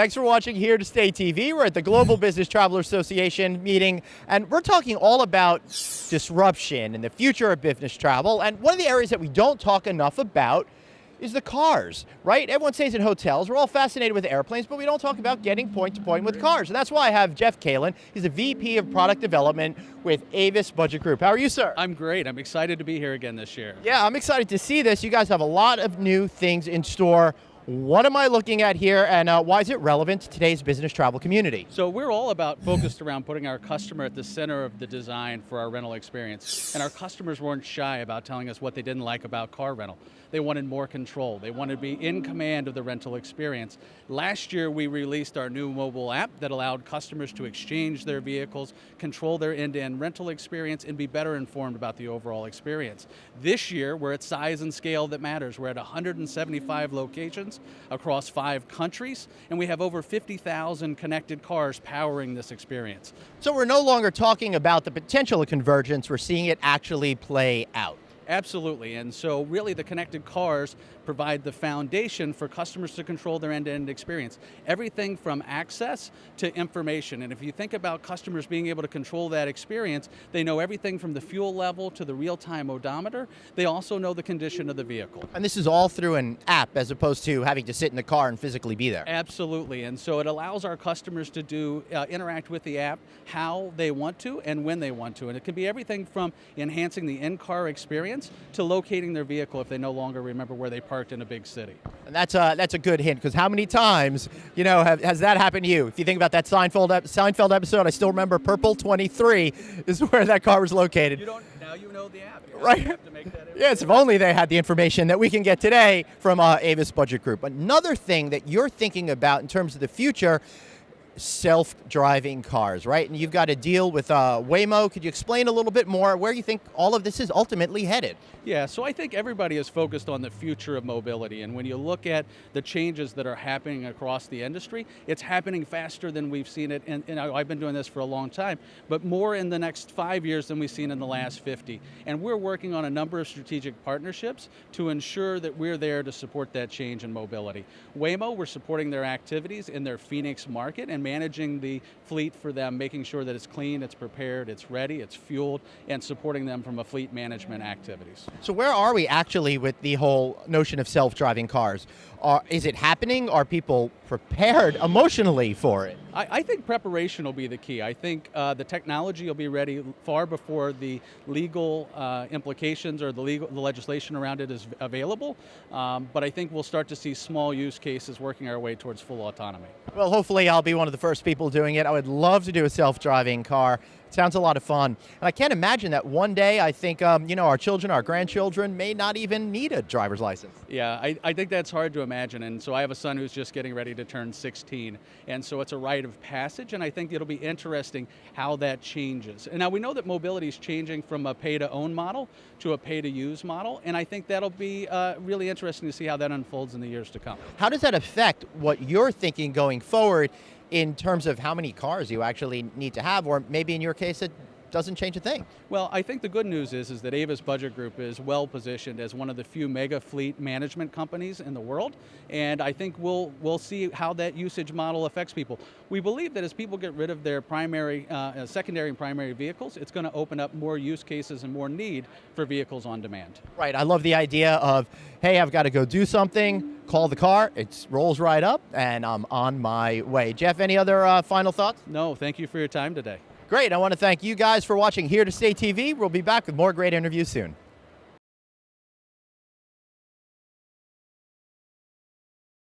Thanks for watching Here to Stay TV. We're at the Global Business Traveler Association meeting, and we're talking all about disruption and the future of business travel. And one of the areas that we don't talk enough about is the cars, right? Everyone stays in hotels. We're all fascinated with airplanes, but we don't talk about getting point to point with cars. And that's why I have Jeff Kaelin. He's the VP of Product Development with Avis Budget Group. How are you, sir? I'm great. I'm excited to be here again this year. Yeah, I'm excited to see this. You guys have a lot of new things in store. What am I looking at here, and why is it relevant to today's business travel community? So we're all about focused around putting our customer at the center of the design for our rental experience. And our customers weren't shy about telling us what they didn't like about car rental. They wanted more control. They wanted to be in command of the rental experience. Last year, we released our new mobile app that allowed customers to exchange their vehicles, control their end-to-end rental experience, and be better informed about the overall experience. This year, we're at size and scale that matters. We're at 175 locations across 5 countries, and we have over 50,000 connected cars powering this experience. So we're no longer talking about the potential of convergence, we're seeing it actually play out. Absolutely, and so really the connected cars provide the foundation for customers to control their end-to-end experience. Everything from access to information, and if you think about customers being able to control that experience, they know everything from the fuel level to the real-time odometer. They also know the condition of the vehicle. And this is all through an app as opposed to having to sit in the car and physically be there. Absolutely, and so it allows our customers to interact with the app how they want to and when they want to, and it can be everything from enhancing the in-car experience to locating their vehicle if they no longer remember where they parked in a big city. And that's a good hint, because how many times, has that happened to you? If you think about that Seinfeld episode, I still remember Purple 23 is where that car was located. Now you know the app. Right. You have to make that Yes, if only they had the information that we can get today from Avis Budget Group. Another thing that you're thinking about in terms of the future, self-driving cars, right? And you've got a deal with Waymo. Could you explain a little bit more where you think all of this is ultimately headed? Yeah, so I think everybody is focused on the future of mobility, and when you look at the changes that are happening across the industry, it's happening faster than we've seen it, and I've been doing this for a long time, but more in the next 5 years than we've seen in the last 50. And we're working on a number of strategic partnerships to ensure that we're there to support that change in mobility. Waymo, we're supporting their activities in their Phoenix market and managing the fleet for them, making sure that it's clean, it's prepared, it's ready, it's fueled, and supporting them from a fleet management activities. So where are we actually with the whole notion of self-driving cars? Is it happening? Are people prepared emotionally for it? I think preparation will be the key. I think the technology will be ready far before the legal implications or the legislation around it is available. But I think we'll start to see small use cases working our way towards full autonomy. Well, hopefully I'll be one of the first people doing it. I would love to do a self-driving car. It sounds a lot of fun. And I can't imagine that one day I think, our children, our grandchildren may not even need a driver's license. Yeah, I think that's hard to imagine. And so I have a son who's just getting ready to turn 16. And so it's a rite of passage. And I think it'll be interesting how that changes. And now we know that mobility is changing from a pay-to-own model to a pay-to-use model. And I think that'll be really interesting to see how that unfolds in the years to come. How does that affect what you're thinking going forward in terms of how many cars you actually need to have, or maybe in your case it doesn't change a thing? Well, I think the good news is that Avis Budget Group is well positioned as one of the few mega fleet management companies in the world, and I think we'll see how that usage model affects people. We believe that as people get rid of their secondary and primary vehicles, it's going to open up more use cases and more need for vehicles on demand. Right, I love the idea of, hey, I've got to go do something, call the car, it rolls right up, and I'm on my way. Jeff, any other final thoughts? No, thank you for your time today. Great, I want to thank you guys for watching Here to Stay TV. We'll be back with more great interviews soon.